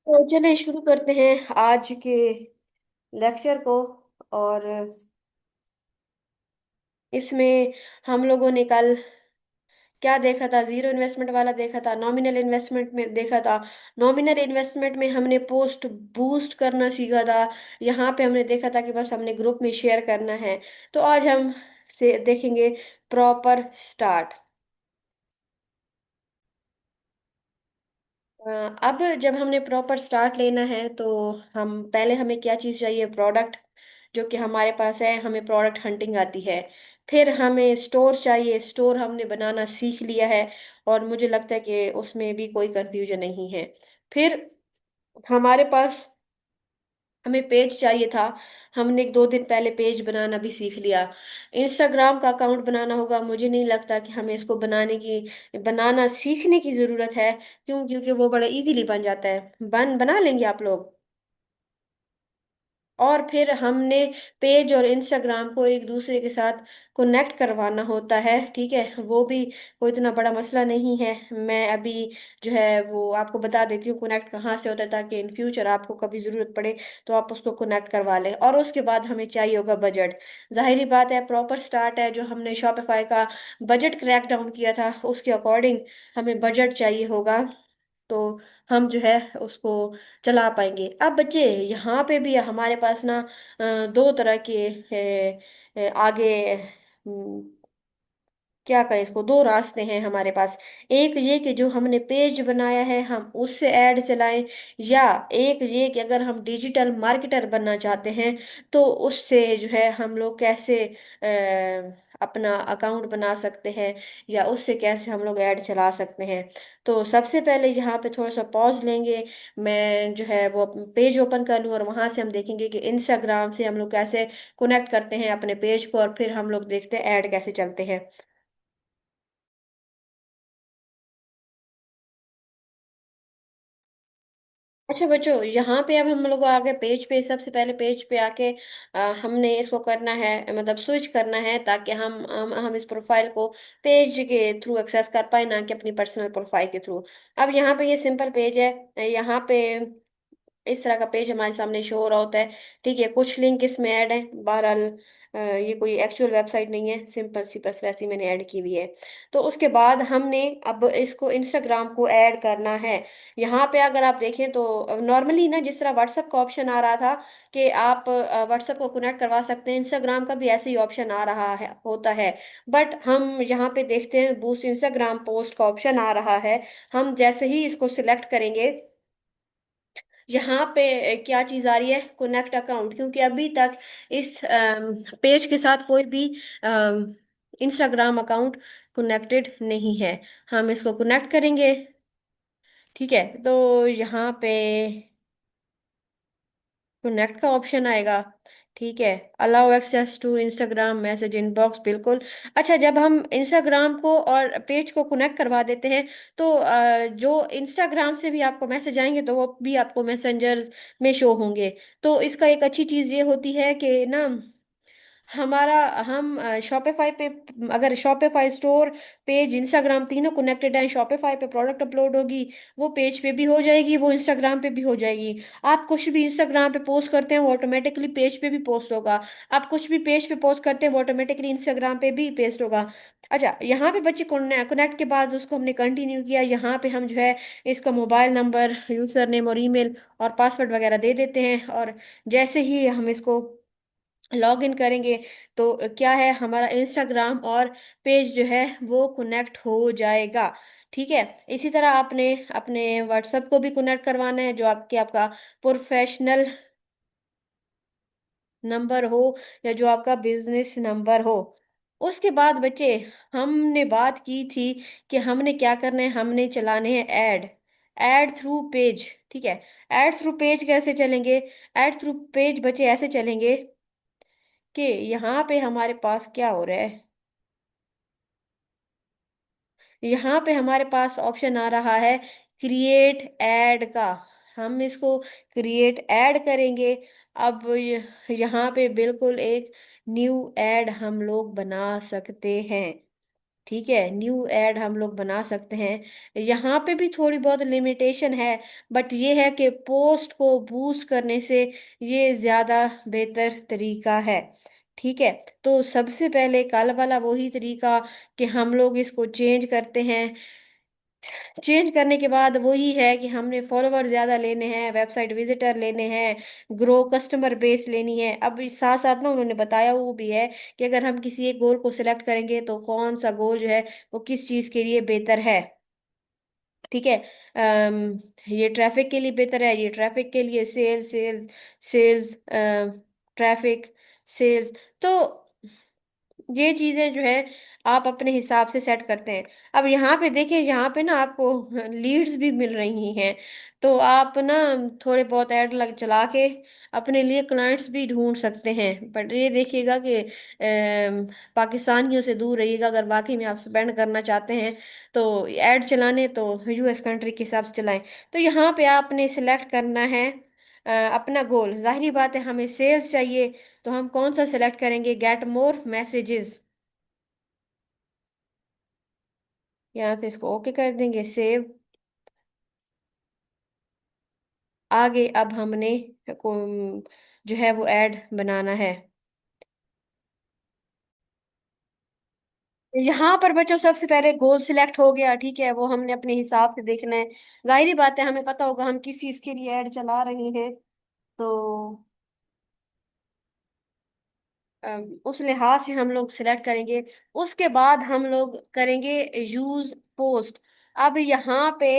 तो चलिए शुरू करते हैं आज के लेक्चर को। और इसमें हम लोगों ने कल क्या देखा था? जीरो इन्वेस्टमेंट वाला देखा था, नॉमिनल इन्वेस्टमेंट में देखा था। नॉमिनल इन्वेस्टमेंट में हमने पोस्ट बूस्ट करना सीखा था। यहाँ पे हमने देखा था कि बस हमने ग्रुप में शेयर करना है। तो आज हम से देखेंगे प्रॉपर स्टार्ट। अब जब हमने प्रॉपर स्टार्ट लेना है तो हम पहले हमें क्या चीज़ चाहिए? प्रोडक्ट, जो कि हमारे पास है। हमें प्रोडक्ट हंटिंग आती है। फिर हमें स्टोर चाहिए, स्टोर हमने बनाना सीख लिया है। और मुझे लगता है कि उसमें भी कोई कंफ्यूजन नहीं है। फिर हमारे पास हमें पेज चाहिए था। हमने एक दो दिन पहले पेज बनाना भी सीख लिया। इंस्टाग्राम का अकाउंट बनाना होगा। मुझे नहीं लगता कि हमें इसको बनाना सीखने की ज़रूरत है। क्यों? क्योंकि वो बड़ा इजीली बन जाता है। बना लेंगे आप लोग। और फिर हमने पेज और इंस्टाग्राम को एक दूसरे के साथ कनेक्ट करवाना होता है। ठीक है, वो भी कोई इतना बड़ा मसला नहीं है। मैं अभी जो है वो आपको बता देती हूँ कनेक्ट कहाँ से होता है, ताकि इन फ्यूचर आपको कभी ज़रूरत पड़े तो आप उसको कनेक्ट करवा लें। और उसके बाद हमें चाहिए होगा बजट। जाहिर बात है, प्रॉपर स्टार्ट है जो हमने शॉपिफाई का बजट क्रैक डाउन किया था, उसके अकॉर्डिंग हमें बजट चाहिए होगा। तो हम जो है उसको चला पाएंगे। अब बच्चे, यहाँ पे भी हमारे पास ना दो तरह के आगे क्या कहें इसको, दो रास्ते हैं हमारे पास। एक ये कि जो हमने पेज बनाया है हम उससे ऐड चलाएं, या एक ये कि अगर हम डिजिटल मार्केटर बनना चाहते हैं तो उससे जो है हम लोग कैसे अपना अकाउंट बना सकते हैं, या उससे कैसे हम लोग ऐड चला सकते हैं। तो सबसे पहले यहाँ पे थोड़ा सा पॉज लेंगे। मैं जो है वो पेज ओपन कर लूँ और वहां से हम देखेंगे कि इंस्टाग्राम से हम लोग कैसे कनेक्ट करते हैं अपने पेज को, और फिर हम लोग देखते हैं ऐड कैसे चलते हैं। अच्छा बच्चों, यहाँ पे अब हम लोग आगे पेज पे, सबसे पहले पेज पे आके हमने इसको करना है, मतलब स्विच करना है, ताकि हम इस प्रोफाइल को पेज के थ्रू एक्सेस कर पाए, ना कि अपनी पर्सनल प्रोफाइल के थ्रू। अब यहाँ पे ये सिंपल पेज है। यहाँ पे इस तरह का पेज हमारे सामने शो हो रहा होता है। ठीक है, कुछ लिंक इसमें ऐड है। बहरहाल ये कोई एक्चुअल वेबसाइट नहीं है, सिंपल सी बस वैसी मैंने ऐड की हुई है। तो उसके बाद हमने अब इसको इंस्टाग्राम को ऐड करना है। यहाँ पे अगर आप देखें तो नॉर्मली ना, जिस तरह व्हाट्सएप का ऑप्शन आ रहा था कि आप व्हाट्सएप को कनेक्ट करवा सकते हैं, इंस्टाग्राम का भी ऐसे ही ऑप्शन आ रहा है, होता है। बट हम यहाँ पे देखते हैं बूस्ट इंस्टाग्राम पोस्ट का ऑप्शन आ रहा है। हम जैसे ही इसको सिलेक्ट करेंगे, यहाँ पे क्या चीज आ रही है? Connect account. क्योंकि अभी तक इस पेज के साथ कोई भी इंस्टाग्राम अकाउंट कनेक्टेड नहीं है। हम इसको कनेक्ट करेंगे। ठीक है, तो यहाँ पे कनेक्ट का ऑप्शन आएगा। ठीक है, allow access to Instagram message inbox, बिल्कुल। अच्छा, जब हम इंस्टाग्राम को और पेज को कनेक्ट करवा देते हैं तो जो इंस्टाग्राम से भी आपको मैसेज आएंगे तो वो भी आपको मैसेंजर में शो होंगे। तो इसका एक अच्छी चीज़ ये होती है कि ना, हमारा हम शॉपिफाई पे, अगर शॉपिफाई स्टोर, पेज, इंस्टाग्राम तीनों कनेक्टेड है, शॉपिफाई पे प्रोडक्ट अपलोड होगी, वो पेज पे भी हो जाएगी, वो इंस्टाग्राम पे भी हो जाएगी। आप कुछ भी इंस्टाग्राम पे पोस्ट करते हैं वो ऑटोमेटिकली पेज पे भी पोस्ट होगा। आप कुछ भी पेज पे पोस्ट करते हैं वो ऑटोमेटिकली इंस्टाग्राम पे भी पेस्ट होगा। अच्छा, यहाँ पे बच्चे कनेक्ट के बाद उसको हमने कंटिन्यू किया। यहाँ पे हम जो है इसका मोबाइल नंबर, यूजर नेम और ईमेल और पासवर्ड वगैरह दे देते हैं। और जैसे ही हम इसको लॉग इन करेंगे तो क्या है, हमारा इंस्टाग्राम और पेज जो है वो कनेक्ट हो जाएगा। ठीक है, इसी तरह आपने अपने व्हाट्सएप को भी कनेक्ट करवाना है, जो आपका प्रोफेशनल नंबर हो या जो आपका बिजनेस नंबर हो। उसके बाद बच्चे, हमने बात की थी कि हमने क्या करना है, हमने चलाने हैं ऐड, ऐड थ्रू पेज। ठीक है, ऐड थ्रू पेज कैसे चलेंगे? ऐड थ्रू पेज बच्चे ऐसे चलेंगे कि यहाँ पे हमारे पास क्या हो रहा है, यहाँ पे हमारे पास ऑप्शन आ रहा है क्रिएट ऐड का। हम इसको क्रिएट ऐड करेंगे। अब यहाँ पे बिल्कुल एक न्यू ऐड हम लोग बना सकते हैं। ठीक है, न्यू ऐड हम लोग बना सकते हैं। यहाँ पे भी थोड़ी बहुत लिमिटेशन है, बट ये है कि पोस्ट को बूस्ट करने से ये ज्यादा बेहतर तरीका है। ठीक है, तो सबसे पहले कल वाला वही तरीका कि हम लोग इसको चेंज करते हैं। चेंज करने के बाद वही है कि हमने फॉलोवर ज्यादा लेने हैं, वेबसाइट विजिटर लेने हैं, ग्रो कस्टमर बेस लेनी है। अब इस साथ साथ ना उन्होंने बताया वो भी है कि अगर हम किसी एक गोल को सिलेक्ट करेंगे तो कौन सा गोल जो है वो किस चीज के लिए बेहतर है। ठीक है, ये ट्रैफिक के लिए बेहतर है, ये ट्रैफिक के लिए sales sales sales, traffic sales. तो ये चीजें जो है आप अपने हिसाब से सेट करते हैं। अब यहाँ पे देखिए, यहाँ पे ना आपको लीड्स भी मिल रही हैं, तो आप ना थोड़े बहुत ऐड लग चला के अपने लिए क्लाइंट्स भी ढूंढ सकते हैं। बट ये देखिएगा कि पाकिस्तानियों से दूर रहिएगा। अगर वाकई में आप स्पेंड करना चाहते हैं तो ऐड चलाने तो यूएस कंट्री के हिसाब से चलाएं। तो यहाँ पे आपने सिलेक्ट करना है अपना गोल। जाहिर बात है हमें सेल्स चाहिए, तो हम कौन सा सिलेक्ट करेंगे, गेट मोर मैसेजेस। यहाँ से इसको ओके कर देंगे, सेव। आगे अब हमने जो है वो ऐड बनाना है। यहाँ पर बच्चों सबसे पहले गोल सिलेक्ट हो गया, ठीक है, वो हमने अपने हिसाब से देखना है। जाहिर बात है हमें पता होगा हम किस चीज के लिए ऐड चला रहे हैं, तो उस लिहाज से हम लोग सिलेक्ट करेंगे। उसके बाद हम लोग करेंगे यूज पोस्ट। अब यहाँ पे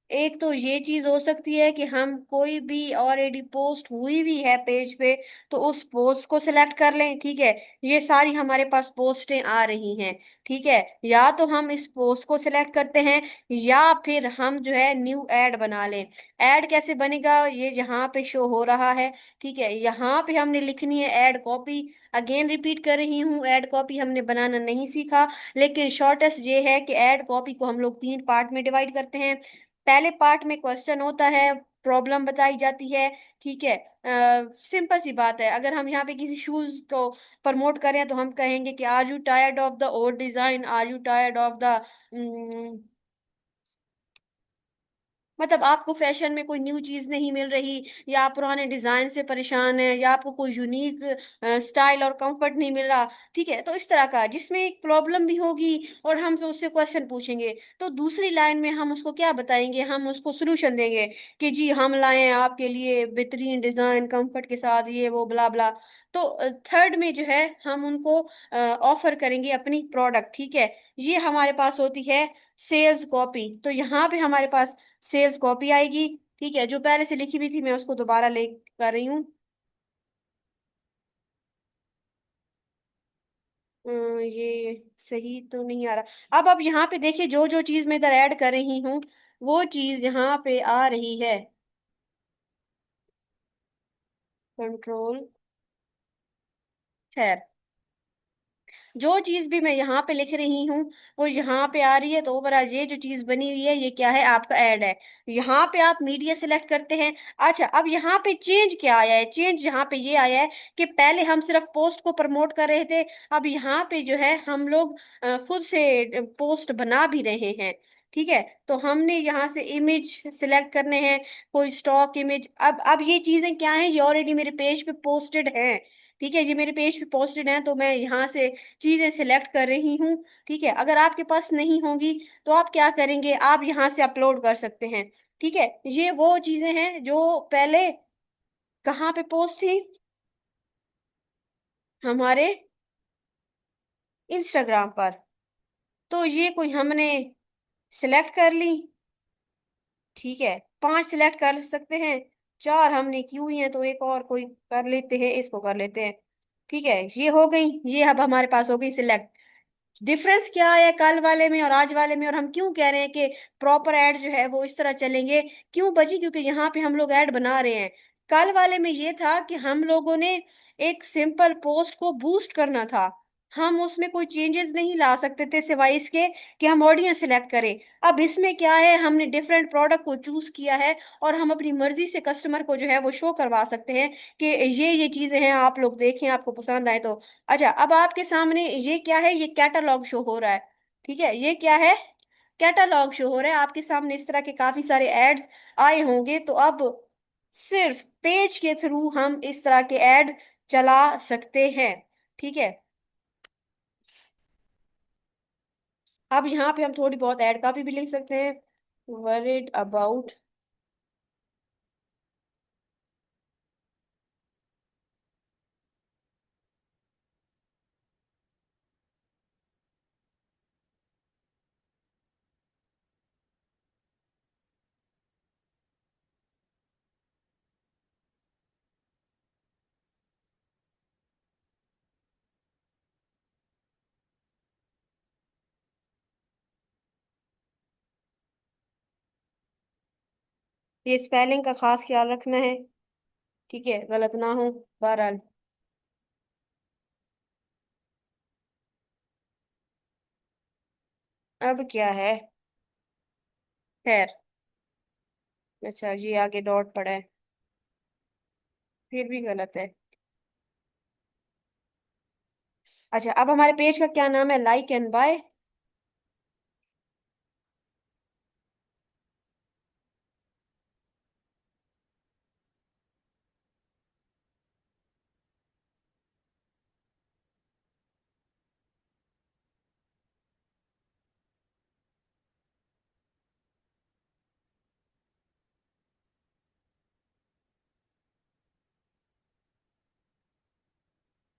एक तो ये चीज हो सकती है कि हम कोई भी ऑलरेडी पोस्ट हुई भी है पेज पे, तो उस पोस्ट को सिलेक्ट कर लें। ठीक है, ये सारी हमारे पास पोस्टें आ रही हैं। ठीक है, या तो हम इस पोस्ट को सिलेक्ट करते हैं, या फिर हम जो है न्यू ऐड बना लें। ऐड कैसे बनेगा, ये यहाँ पे शो हो रहा है। ठीक है, यहाँ पे हमने लिखनी है ऐड कॉपी। अगेन रिपीट कर रही हूँ, ऐड कॉपी हमने बनाना नहीं सीखा, लेकिन शॉर्टेस्ट ये है कि ऐड कॉपी को हम लोग 3 पार्ट में डिवाइड करते हैं। पहले पार्ट में क्वेश्चन होता है, प्रॉब्लम बताई जाती है। ठीक है, सिंपल सी बात है। अगर हम यहाँ पे किसी शूज को प्रमोट करें तो हम कहेंगे कि are you tired of the old design, are you tired of the, मतलब आपको फैशन में कोई न्यू चीज नहीं मिल रही, या आप पुराने डिजाइन से परेशान है, या आपको कोई यूनिक स्टाइल और कंफर्ट नहीं मिल रहा। ठीक है, तो इस तरह का जिसमें एक प्रॉब्लम भी होगी और हम से उससे क्वेश्चन पूछेंगे, तो दूसरी लाइन में हम उसको क्या बताएंगे, हम उसको सोल्यूशन देंगे कि जी हम लाए हैं आपके लिए बेहतरीन डिजाइन कंफर्ट के साथ, ये वो ब्ला ब्ला। तो थर्ड में जो है हम उनको ऑफर करेंगे अपनी प्रोडक्ट। ठीक है, ये हमारे पास होती है सेल्स कॉपी। तो यहाँ पे हमारे पास सेल्स कॉपी आएगी। ठीक है, जो पहले से लिखी हुई थी मैं उसको दोबारा ले कर रही हूँ। ये सही तो नहीं आ रहा। अब यहाँ पे देखिए, जो जो चीज मैं इधर ऐड कर रही हूँ वो चीज यहाँ पे आ रही है। कंट्रोल, खैर, जो चीज भी मैं यहाँ पे लिख रही हूँ वो यहाँ पे आ रही है। तो ओवरऑल ये जो चीज बनी हुई है ये क्या है, आपका ऐड है। यहाँ पे आप मीडिया सिलेक्ट करते हैं। अच्छा, अब यहाँ पे चेंज क्या आया है, चेंज यहाँ पे ये आया है कि पहले हम सिर्फ पोस्ट को प्रमोट कर रहे थे, अब यहाँ पे जो है हम लोग खुद से पोस्ट बना भी रहे हैं। ठीक है, तो हमने यहाँ से इमेज सिलेक्ट करने हैं, कोई स्टॉक इमेज। अब ये चीजें क्या हैं, ये ऑलरेडी मेरे पेज पे पोस्टेड हैं। ठीक है, ये मेरे पेज पे पोस्टेड हैं, तो मैं यहाँ से चीजें सिलेक्ट कर रही हूँ। ठीक है, अगर आपके पास नहीं होंगी तो आप क्या करेंगे, आप यहाँ से अपलोड कर सकते हैं। ठीक है, ये वो चीजें हैं जो पहले कहाँ पे पोस्ट थी, हमारे इंस्टाग्राम पर। तो ये कोई हमने सिलेक्ट कर ली। ठीक है, 5 सिलेक्ट कर सकते हैं, 4 हमने की हुई हैं, तो एक और कोई कर लेते हैं, इसको कर लेते हैं। ठीक है, ये हो गई, ये अब हमारे पास हो गई सिलेक्ट। डिफरेंस क्या है कल वाले में और आज वाले में, और हम क्यों कह रहे हैं कि प्रॉपर ऐड जो है वो इस तरह चलेंगे, क्यों बची, क्योंकि यहाँ पे हम लोग ऐड बना रहे हैं। कल वाले में ये था कि हम लोगों ने एक सिंपल पोस्ट को बूस्ट करना था, हम उसमें कोई चेंजेस नहीं ला सकते थे सिवाय इसके कि हम ऑडियंस सिलेक्ट करें। अब इसमें क्या है, हमने डिफरेंट प्रोडक्ट को चूज किया है और हम अपनी मर्जी से कस्टमर को जो है वो शो करवा सकते हैं कि ये चीजें हैं, आप लोग देखें, आपको पसंद आए तो। अच्छा, अब आपके सामने ये क्या है, ये कैटलॉग शो हो रहा है। ठीक है, ये क्या है? कैटलॉग शो हो रहा है आपके सामने, इस तरह के काफी सारे एड्स आए होंगे। तो अब सिर्फ पेज के थ्रू हम इस तरह के ऐड चला सकते हैं। ठीक है, अब यहाँ पे हम थोड़ी बहुत ऐड कॉपी भी लिख सकते हैं। Worried about. ये स्पेलिंग का खास ख्याल रखना है, ठीक है, गलत ना हो। बहरहाल, अब क्या है? खैर, अच्छा जी, आगे डॉट पड़ा है, फिर भी गलत है। अच्छा, अब हमारे पेज का क्या नाम है? Like and buy.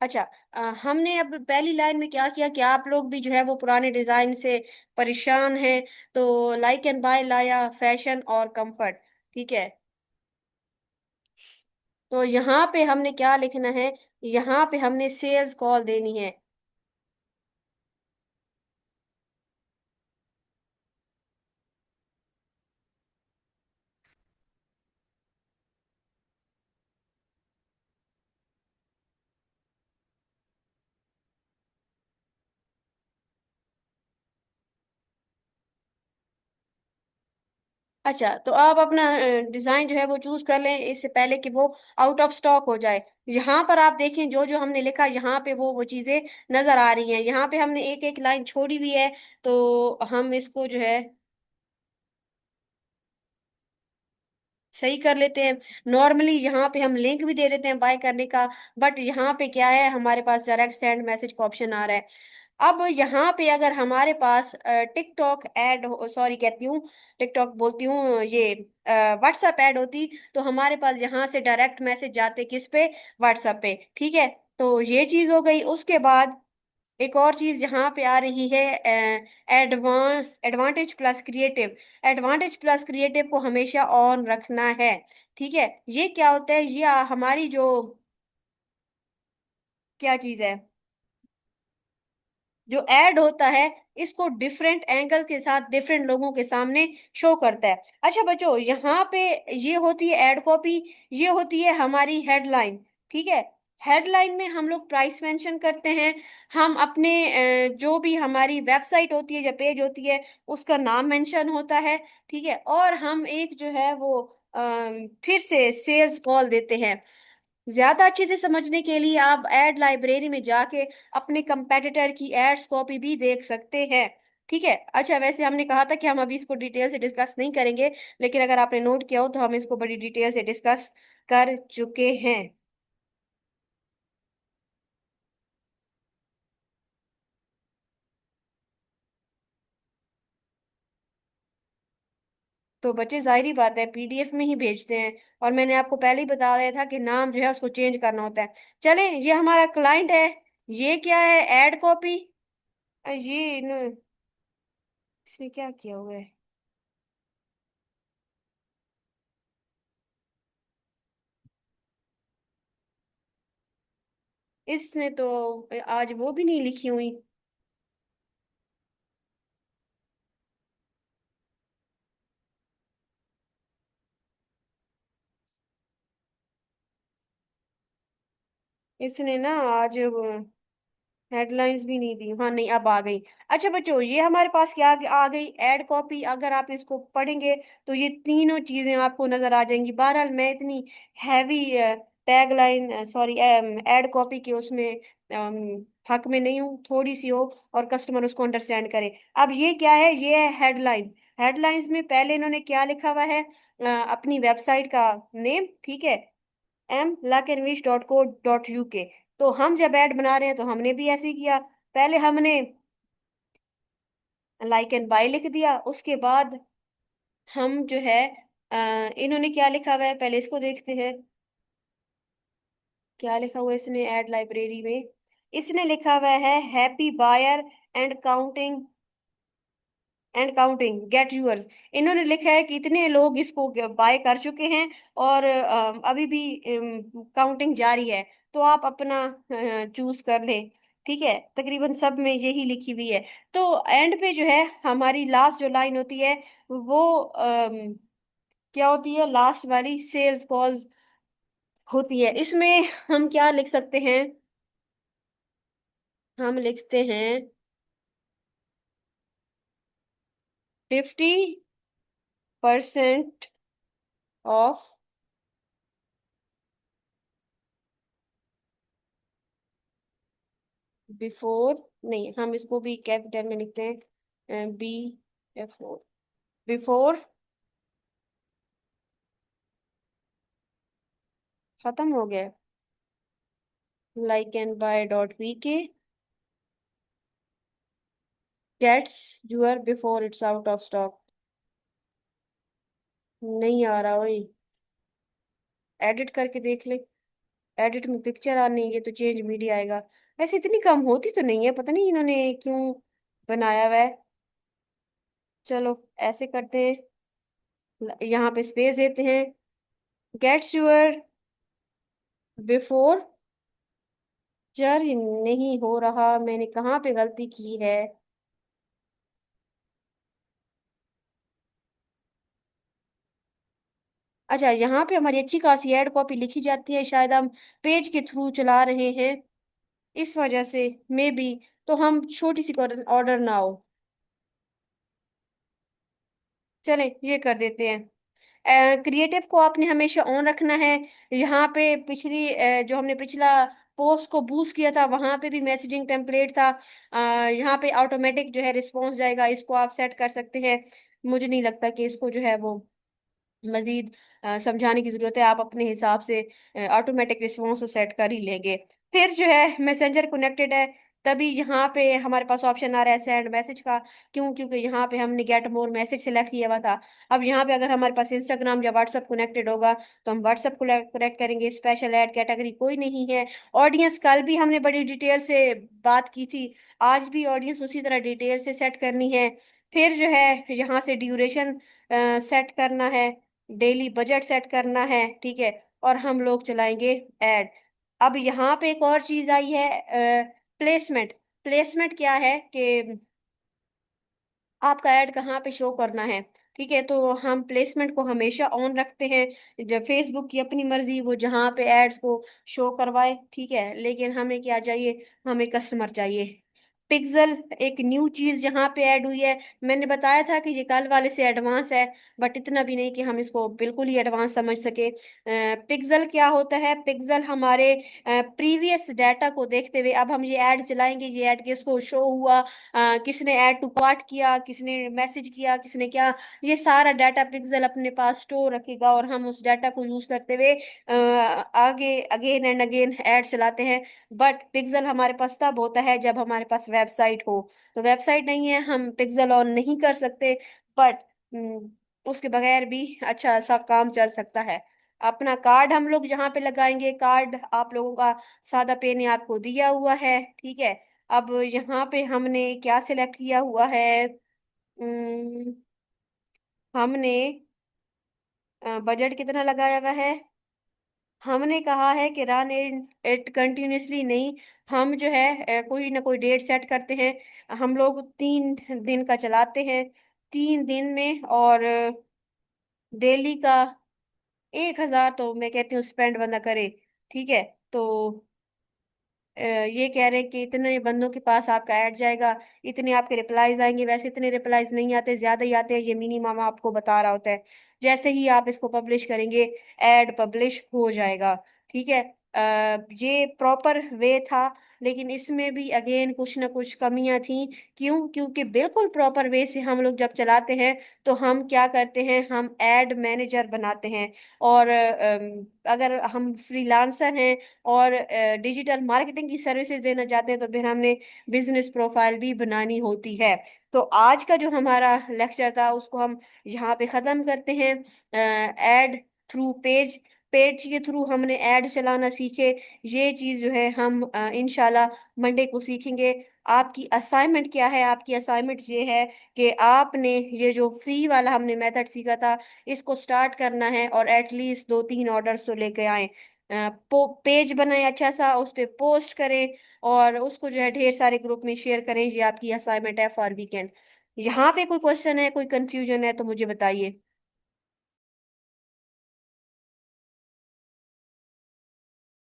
अच्छा, हमने अब पहली लाइन में क्या किया कि आप लोग भी जो है वो पुराने डिजाइन से परेशान हैं, तो लाइक एंड बाय लाया फैशन और कंफर्ट। ठीक है, तो यहाँ पे हमने क्या लिखना है? यहाँ पे हमने सेल्स कॉल देनी है। अच्छा, तो आप अपना डिजाइन जो है वो चूज कर लें इससे पहले कि वो आउट ऑफ स्टॉक हो जाए। यहाँ पर आप देखें, जो जो हमने लिखा यहाँ पे वो चीजें नजर आ रही हैं। यहाँ पे हमने एक एक लाइन छोड़ी हुई है, तो हम इसको जो है सही कर लेते हैं। नॉर्मली यहाँ पे हम लिंक भी दे देते हैं बाय करने का, बट यहाँ पे क्या है, हमारे पास डायरेक्ट सेंड मैसेज का ऑप्शन आ रहा है। अब यहाँ पे अगर हमारे पास टिकटॉक ऐड, सॉरी कहती हूँ, टिकटॉक बोलती हूँ, ये व्हाट्सएप ऐड होती, तो हमारे पास यहाँ से डायरेक्ट मैसेज जाते किस पे? व्हाट्सएप पे। ठीक है, तो ये चीज हो गई। उसके बाद एक और चीज यहाँ पे आ रही है, advantage plus creative. Advantage plus creative को हमेशा ऑन रखना है। ठीक है, ये क्या होता है? ये हमारी जो क्या चीज है, जो ऐड होता है, इसको डिफरेंट एंगल के साथ डिफरेंट लोगों के सामने शो करता है। अच्छा बच्चों, यहाँ पे ये होती है ऐड कॉपी, ये होती है हमारी हेडलाइन। ठीक है, हेडलाइन में हम लोग प्राइस मेंशन करते हैं। हम अपने जो भी हमारी वेबसाइट होती है या पेज होती है, उसका नाम मेंशन होता है। ठीक है, और हम एक जो है वो फिर से सेल्स कॉल देते हैं। ज्यादा अच्छे से समझने के लिए आप एड लाइब्रेरी में जाके अपने कंपेटिटर की एड्स कॉपी भी देख सकते हैं। ठीक है, अच्छा वैसे हमने कहा था कि हम अभी इसको डिटेल से डिस्कस नहीं करेंगे, लेकिन अगर आपने नोट किया हो तो हम इसको बड़ी डिटेल से डिस्कस कर चुके हैं। तो बच्चे, जाहिर ही बात है, पीडीएफ में ही भेजते हैं। और मैंने आपको पहले ही बता दिया था कि नाम जो है उसको चेंज करना होता है। चलें, ये हमारा क्लाइंट है। ये क्या है? Ad copy. ये इसने क्या किया हुआ है? इसने तो आज वो भी नहीं लिखी हुई। इसने ना आज हेडलाइंस भी नहीं दी। हाँ, नहीं, अब आ गई। अच्छा बच्चों, ये हमारे पास क्या आ गई? Ad copy. अगर आप इसको पढ़ेंगे तो ये तीनों चीजें आपको नजर आ जाएंगी। बहरहाल, मैं इतनी heavy tag line, sorry, ad copy के उसमें हक में नहीं हूँ, थोड़ी सी हो, और कस्टमर उसको अंडरस्टैंड करे। अब ये क्या है, ये है हेडलाइन। हेडलाइंस में पहले इन्होंने क्या लिखा हुआ है, अपनी वेबसाइट का नेम, ठीक है, mluckandwish.co.uk। तो हम जब ऐड बना रहे हैं तो हमने भी ऐसे ही किया। पहले हमने लाइक एंड बाय लिख दिया, उसके बाद हम जो है इन्होंने क्या लिखा हुआ है, पहले इसको देखते हैं। क्या लिखा हुआ है इसने ऐड लाइब्रेरी में, इसने लिखा हुआ है happy buyer and counting get yours. इन्होंने लिखा है कि इतने लोग इसको बाय कर चुके हैं, और अभी भी काउंटिंग जारी है, तो आप अपना चूज कर लें। ठीक है, तकरीबन सब में यही लिखी हुई है। तो एंड पे जो है हमारी लास्ट जो लाइन होती है वो क्या होती है, लास्ट वाली सेल्स कॉल्स होती है। इसमें हम क्या लिख सकते हैं, हम लिखते हैं 50% ऑफ बिफोर, नहीं हम इसको भी कैपिटल में लिखते हैं, बी एफ ओ, बिफोर खत्म हो गया, like and buy dot V K gets your before it's out of stock. नहीं आ रहा वही, एडिट करके देख ले। एडिट में पिक्चर आनी है तो चेंज मीडिया आएगा। वैसे इतनी कम होती तो नहीं है, पता नहीं इन्होंने क्यों बनाया हुआ है। चलो ऐसे करते हैं, यहाँ पे स्पेस देते हैं, गेट्स यूर बिफोर। यार ये नहीं हो रहा, मैंने कहाँ पे गलती की है। अच्छा, यहाँ पे हमारी अच्छी खासी एड कॉपी लिखी जाती है, शायद हम पेज के थ्रू चला रहे हैं, इस वजह से मे बी। तो हम छोटी सी ऑर्डर ना हो, चले ये कर देते हैं। क्रिएटिव को आपने हमेशा ऑन रखना है। यहाँ पे पिछली जो हमने पिछला पोस्ट को बूस्ट किया था वहां पे भी मैसेजिंग टेम्पलेट था। यहाँ पे ऑटोमेटिक जो है रिस्पॉन्स जाएगा, इसको आप सेट कर सकते हैं। मुझे नहीं लगता कि इसको जो है वो मजीद समझाने की जरूरत है, आप अपने हिसाब से ऑटोमेटिक रिस्पॉन्स को सेट कर ही लेंगे। फिर जो है मैसेंजर कनेक्टेड है, तभी यहाँ पे हमारे पास ऑप्शन आ रहा है सेंड मैसेज का। क्यों? क्योंकि यहाँ पे हमने गेट मोर मैसेज सेलेक्ट किया हुआ था। अब यहाँ पे अगर हमारे पास इंस्टाग्राम या व्हाट्सअप कनेक्टेड होगा तो हम व्हाट्सअप को कनेक्ट करेंगे, स्पेशल ऐड कैटेगरी कोई नहीं है। ऑडियंस कल भी हमने बड़ी डिटेल से बात की थी, आज भी ऑडियंस उसी तरह डिटेल से सेट करनी है। फिर जो है यहाँ से ड्यूरेशन सेट करना है, डेली बजट सेट करना है, ठीक है, और हम लोग चलाएंगे ऐड। अब यहाँ पे एक और चीज आई है, प्लेसमेंट। प्लेसमेंट क्या है कि आपका ऐड कहाँ पे शो करना है। ठीक है, तो हम प्लेसमेंट को हमेशा ऑन रखते हैं। जब फेसबुक की अपनी मर्जी, वो जहाँ पे एड्स को शो करवाए, ठीक है, लेकिन हमें क्या चाहिए, हमें कस्टमर चाहिए। पिक्सल एक न्यू चीज यहाँ पे ऐड हुई है। मैंने बताया था कि ये कल वाले से एडवांस है, बट इतना भी नहीं कि हम इसको बिल्कुल ही एडवांस समझ सके। पिक्सल क्या होता है, पिक्सल हमारे प्रीवियस डाटा को देखते हुए, अब हम ये ऐड चलाएंगे, ये ऐड किसको शो हुआ, किसने ऐड टू कार्ट किया, किसने मैसेज किया, किसने क्या, ये सारा डाटा पिक्सल अपने पास स्टोर रखेगा, और हम उस डाटा को यूज करते हुए आगे अगेन एंड अगेन ऐड चलाते हैं। बट पिक्सल हमारे पास तब होता है जब हमारे पास वेबसाइट हो। तो वेबसाइट नहीं है, हम पिक्सल ऑन नहीं कर सकते। बट उसके बगैर भी अच्छा सा काम चल सकता है। अपना कार्ड हम लोग जहाँ पे लगाएंगे, कार्ड आप लोगों का सादा पे ने आपको दिया हुआ है, ठीक है। अब यहाँ पे हमने क्या सिलेक्ट किया हुआ है, हमने बजट कितना लगाया हुआ है, हमने कहा है कि रन इट कंटिन्यूसली नहीं, हम जो है कोई ना कोई डेट सेट करते हैं। हम लोग 3 दिन का चलाते हैं, 3 दिन में, और डेली का 1,000 तो मैं कहती हूँ स्पेंड बंदा करे। ठीक है, तो ये कह रहे हैं कि इतने बंदों के पास आपका ऐड जाएगा, इतने आपके रिप्लाईज आएंगे। वैसे इतने रिप्लाईज नहीं आते, ज्यादा ही आते हैं, ये मिनिमम आपको बता रहा होता है। जैसे ही आप इसको पब्लिश करेंगे, ऐड पब्लिश हो जाएगा। ठीक है, ये प्रॉपर वे था, लेकिन इसमें भी अगेन कुछ ना कुछ कमियां थी। क्यों? क्योंकि बिल्कुल प्रॉपर वे से हम लोग जब चलाते हैं तो हम क्या करते हैं, हम एड मैनेजर बनाते हैं। और अगर हम फ्रीलांसर हैं और डिजिटल मार्केटिंग की सर्विसेज देना चाहते हैं तो फिर हमने बिजनेस प्रोफाइल भी बनानी होती है। तो आज का जो हमारा लेक्चर था उसको हम यहाँ पे खत्म करते हैं। एड थ्रू पेज, पेज के थ्रू हमने ऐड चलाना सीखे। ये चीज जो है हम इंशाल्लाह मंडे को सीखेंगे। आपकी असाइनमेंट क्या है? आपकी असाइनमेंट ये है कि आपने ये जो फ्री वाला हमने मेथड सीखा था इसको स्टार्ट करना है और एटलीस्ट 2-3 ऑर्डर्स तो लेके आए। पेज बनाए अच्छा सा, उस पे पोस्ट करें और उसको जो है ढेर सारे ग्रुप में शेयर करें। ये आपकी असाइनमेंट है फॉर वीकेंड। यहाँ पे कोई क्वेश्चन है, कोई कंफ्यूजन है तो मुझे बताइए।